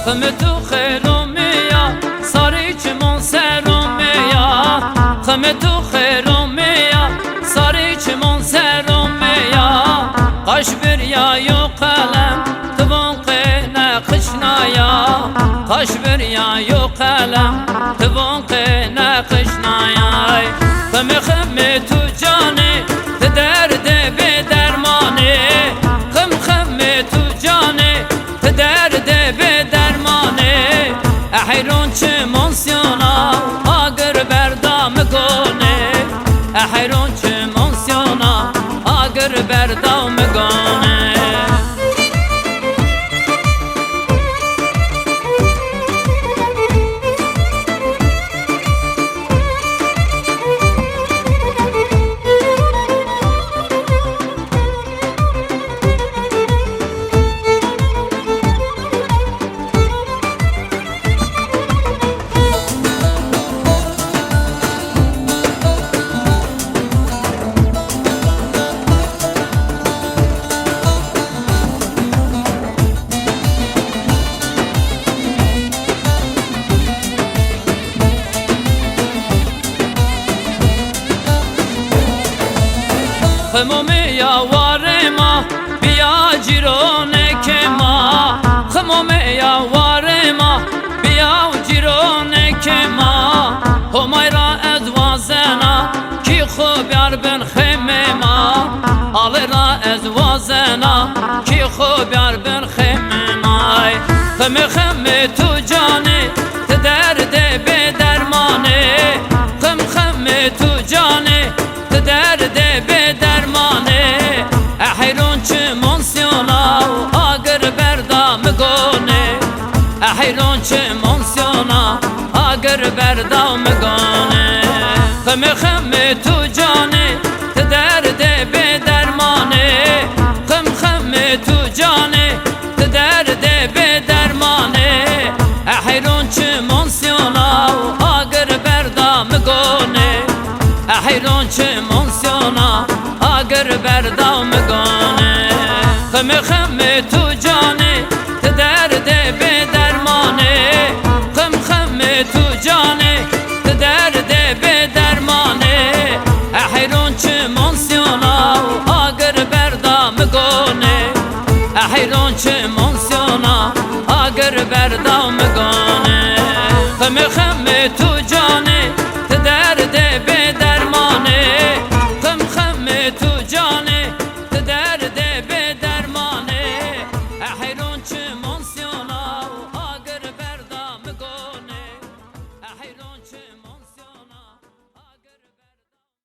خم تو خیرومیا ساری چمون سرومیا خم تو خیرومیا ساری چمون سرومیا قاش بریا یو قلم تبون قینا قشنایا قاش بریا یو قلم تبون قینا قشنایا خم خم تو جاني تدرد بدرماني خم خم تو جاني تدرد بدرماني احيرون چه منسيونا آگر بردام گونه احيرون چه منسيونا آگر بردام گونه خمومیا وارما بیا جیرونه که ما خمومیا وارما بیا جیرونه که ما همایرا ازوازنا کی خوب یار بن خیمه ما آلی را ازوازنا کی خوب یار بن خیمه ما خم خم تو جانی تدرد بدرمانه خم خم تو جانی تدرد بدرمانه احيرون چه منسيونا آگر بردام گونه احيرون چه منسيونا آگر بردام گونه خم خم تو جاني تدرد بدرمانه خم خم تو جاني تدرد بدرمانه احيرون چه منسيونا آگر بردام گونه احيرون چه منسيونا آگر بردام گونه خم خم تو جاني تدرد بدرمانه خم خم تو جاني تدرد بدرمانه احيرون چه منسيونا آگر بردام گونه احيرون چه منسيونا آگر بردام گونه خم خم تو جاني تدرد بدرمانه خم خم تو جاني